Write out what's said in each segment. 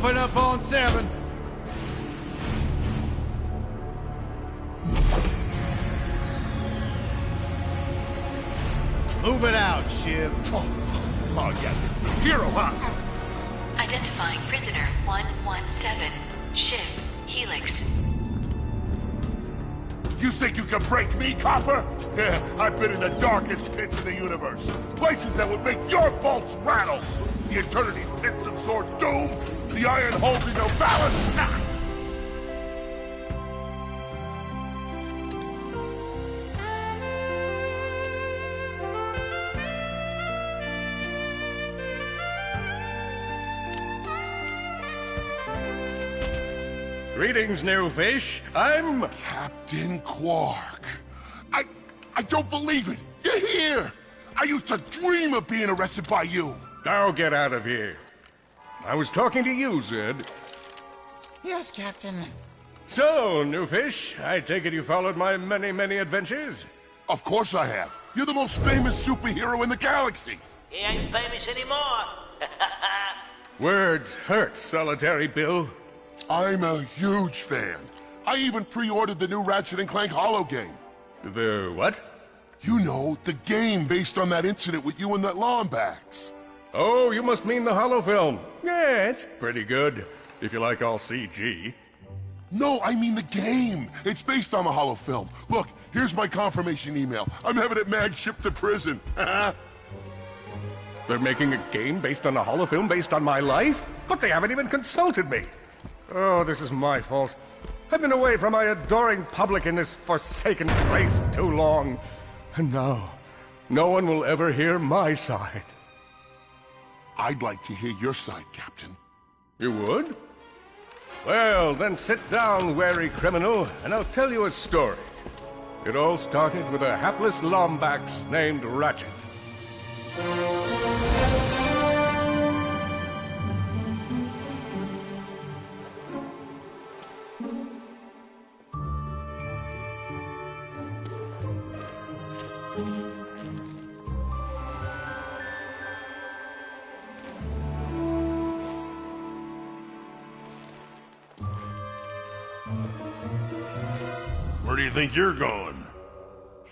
Open up on 7. Move it out, Shiv. Oh yeah, hero, huh? Identifying prisoner 117, Shiv, Helix. You think you can break me, copper? Yeah, I've been in the darkest pits in the universe. Places that would make your bolts rattle. The eternity pits of Sword Doom. The iron holding no balance. Nah. Greetings, new fish. I'm... Captain Quark. I don't believe it. You're here. I used to dream of being arrested by you. Now get out of here. I was talking to you, Zed. Yes, Captain. So, new fish, I take it you followed my many, many adventures? Of course I have. You're the most famous superhero in the galaxy. He ain't famous anymore. Words hurt, Solitary Bill. I'm a huge fan. I even pre-ordered the new Ratchet & Clank Holo game. The what? You know, the game based on that incident with you and that Lombax. Oh, you must mean the holo film. Yeah, it's pretty good, if you like all CG. No, I mean the game. It's based on the holo film. Look, here's my confirmation email. I'm having it mag shipped to prison. They're making a game based on a holo film based on my life? But they haven't even consulted me. Oh, this is my fault. I've been away from my adoring public in this forsaken place too long. And now, no one will ever hear my side. I'd like to hear your side, Captain. You would? Well, then sit down, wary criminal, and I'll tell you a story. It all started with a hapless Lombax named Ratchet. Where do you think you're going?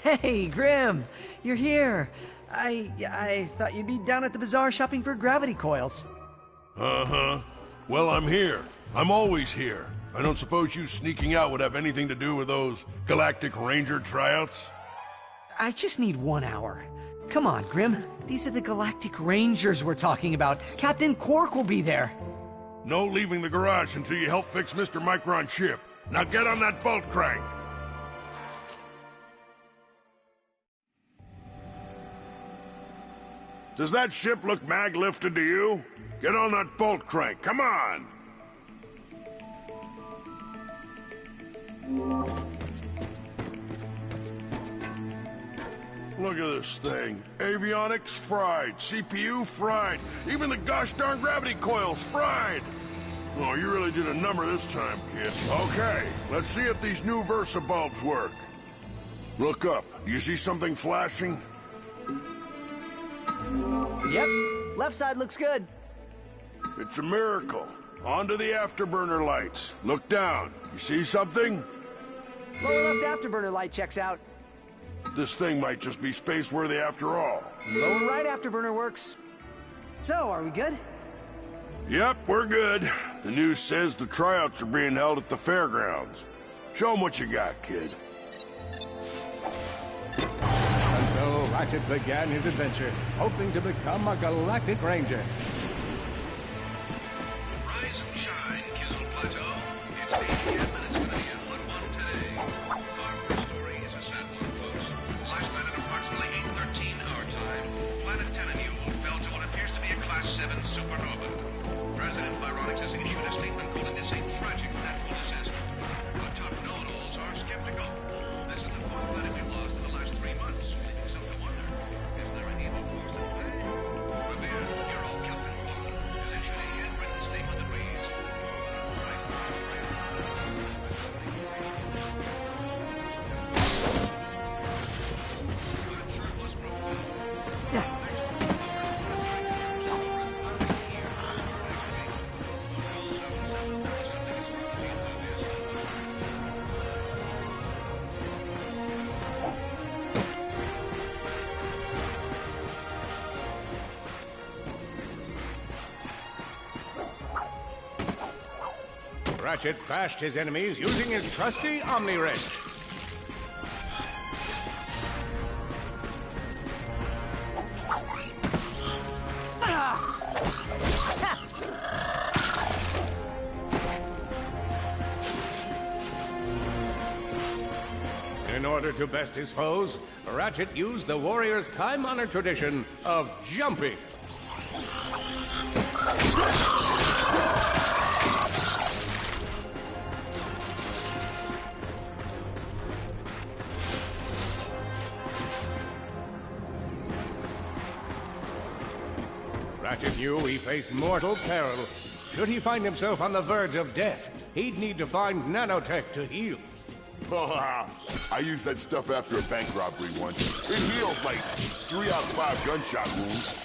Hey, Grim, you're here. I thought you'd be down at the bazaar shopping for gravity coils. Uh-huh. Well, I'm here. I'm always here. I don't suppose you sneaking out would have anything to do with those Galactic Ranger tryouts? I just need 1 hour. Come on, Grim. These are the Galactic Rangers we're talking about. Captain Quark will be there. No leaving the garage until you help fix Mr. Micron's ship. Now get on that bolt crank. Does that ship look mag-lifted to you? Get on that bolt crank, come on! Look at this thing. Avionics fried, CPU fried, even the gosh darn gravity coils fried! Oh, you really did a number this time, kid. Okay, let's see if these new Versa bulbs work. Look up. Do you see something flashing? Yep, left side looks good. It's a miracle. Onto the afterburner lights. Look down. You see something? Lower left afterburner light checks out. This thing might just be space-worthy after all. Lower right afterburner works. So, are we good? Yep, we're good. The news says the tryouts are being held at the fairgrounds. Show 'em what you got, kid. And so Ratchet began his adventure, hoping to become a Galactic Ranger. Rise and shine, Kizzle Plateau. It's 8 p.m. and it's going to be a hot one today. Our story is a sad one, folks. Last night at approximately 8:13 our time, Planet Tenenule fell to what appears to be a Class 7 supernova. President Vironics has issued a statement calling this a tragic natural disaster. But top know-it-alls are skeptical. This is the fourth planet we've lost in the last 3 months. So to wonder, is there any evil force at play? Revered hero Captain Quark has issued a handwritten statement that reads, I'm sure it was profound. Also, Ratchet bashed his enemies using his trusty Omni Wrench. In order to best his foes, Ratchet used the warrior's time-honored tradition of jumping. Ratchet knew he faced mortal peril. Should he find himself on the verge of death, he'd need to find nanotech to heal. I used that stuff after a bank robbery once. It healed like 3 out of 5 gunshot wounds.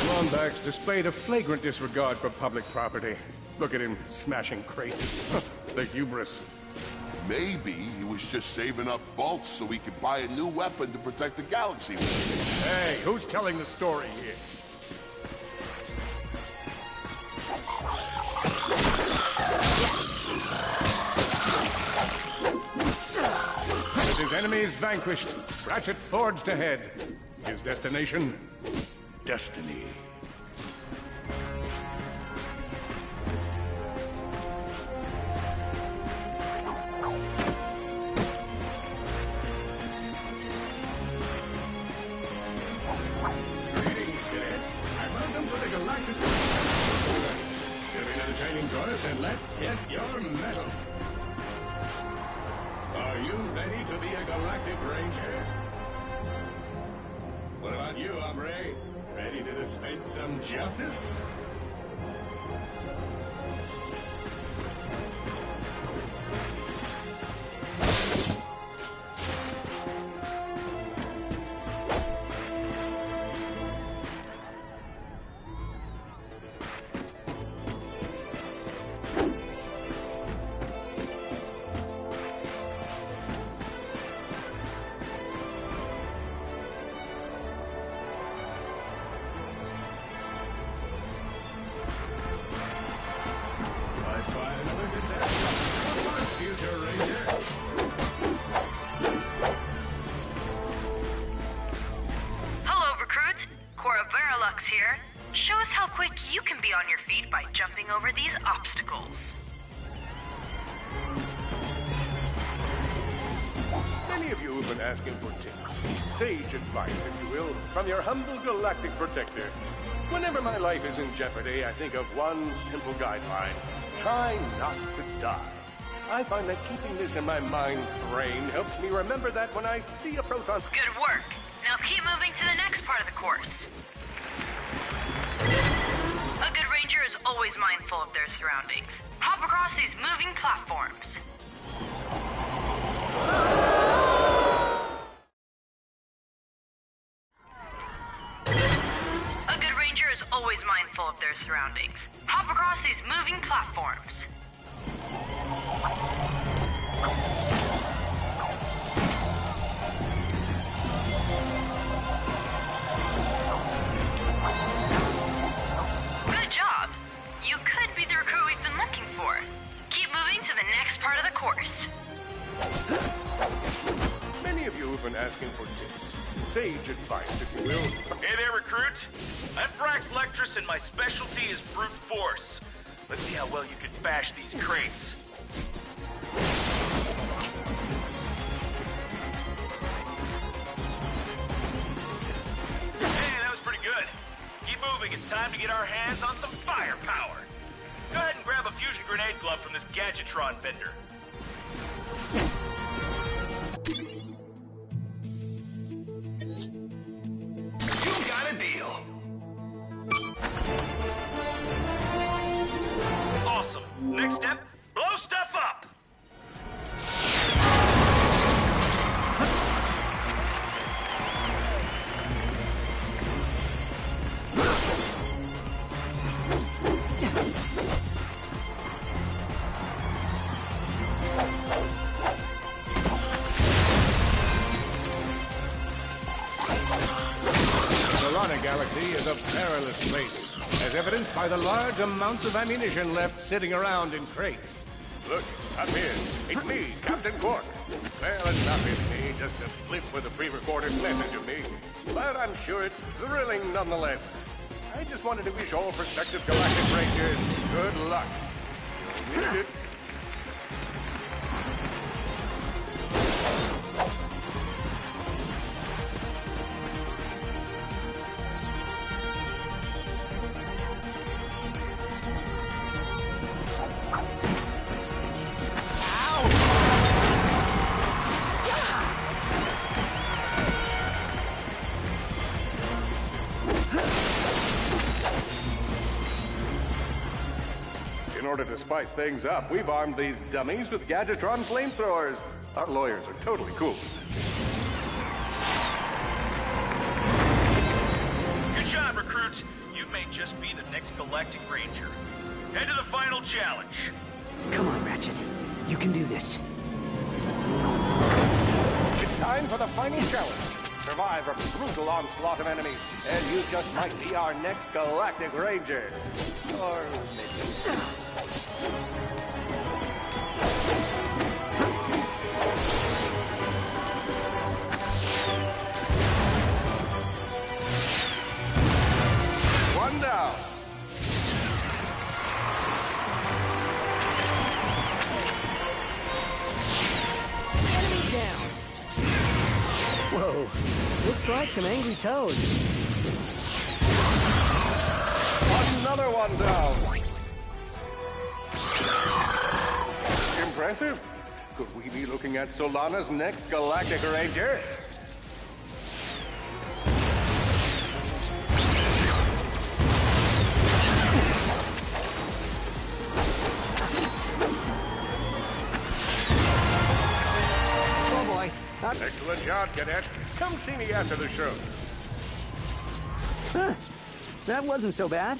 Lombax displayed a flagrant disregard for public property. Look at him smashing crates. The hubris. Maybe he was just saving up bolts so he could buy a new weapon to protect the galaxy with. Hey, who's telling the story here? With his enemies vanquished, Ratchet forged ahead. His destination? Destiny. Greetings, cadets. And welcome to the Galactic... Get into the training course and let's test your mettle. Are you ready to be a Galactic Ranger? What about you, hombre? Ready to dispense some justice? By another contestant. Come on, future Ranger. Hello, recruit. Cora Verilux here. Show us how quick you can be on your feet by jumping over these obstacles. Many of you have been asking for tips. Sage advice, if you will, from your humble galactic protector. Whenever my life is in jeopardy, I think of one simple guideline. Try not to die. I find that keeping this in my mind's brain helps me remember that when I see a proton... Good work. Now keep moving to the next part of the course. A good ranger is always mindful of their surroundings. Hop across these moving platforms. A good ranger is always mindful of their surroundings. Hop across these moving platforms. Good job. You could be the recruit we've been looking for. Keep moving to the next part of the course. Many of you have been asking for tips. Sage advice, if you will. Hey there, recruit. I'm Frax Lectrus, and my specialty is brute force. Let's see how well you can bash these crates. moving, it's time to get our hands on some firepower. Go ahead and grab a fusion grenade glove from this Gadgetron vendor. You got a deal. Awesome. Next step, blow stuff up! The Galaxy is a perilous place, as evidenced by the large amounts of ammunition left sitting around in crates. Look, up here. It's me, Captain Quark. Well, it's not really me, just a flip with a pre-recorded message of me. But I'm sure it's thrilling nonetheless. I just wanted to wish all prospective Galactic Rangers good luck. You'll need it. In order to spice things up, we've armed these dummies with Gadgetron flamethrowers. Our lawyers are totally cool. Good job, recruits. You may just be the next Galactic Ranger. Head to the final challenge. Come on, Ratchet. You can do this. It's time for the final challenge. Survive a brutal onslaught of enemies, and you just might be our next Galactic Ranger. Or maybe... One down. Enemy down. Whoa. Looks like some angry toads. Another one down. Impressive. Could we be looking at Solana's next Galactic Ranger? Oh boy. Excellent job, Cadet. Come see me after the show. Huh. That wasn't so bad.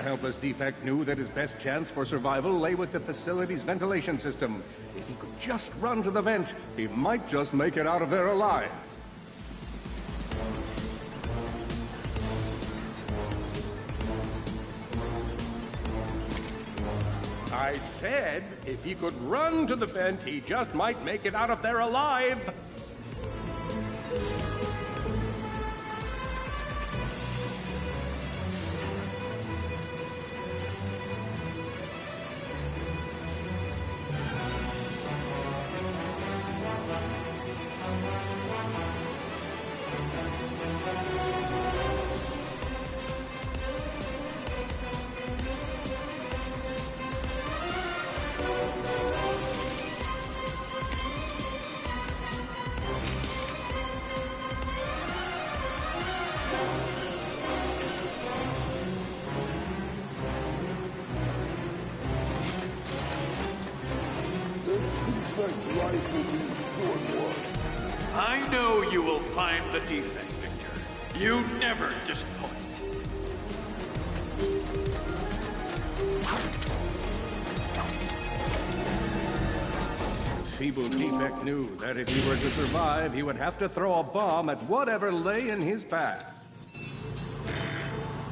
helpless defect knew that his best chance for survival lay with the facility's ventilation system. If he could just run to the vent, he might just make it out of there alive. I said, if he could run to the vent, he just might make it out of there alive. I know you will find the defect, Victor. You never disappoint. Feeble defect knew that if he were to survive, he would have to throw a bomb at whatever lay in his path.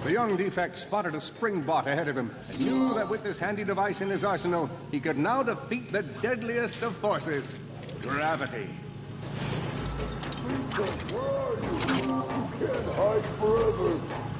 The young defect spotted a spring bot ahead of him and knew that with this handy device in his arsenal, he could now defeat the deadliest of forces, gravity. Where are you? You can't hide forever.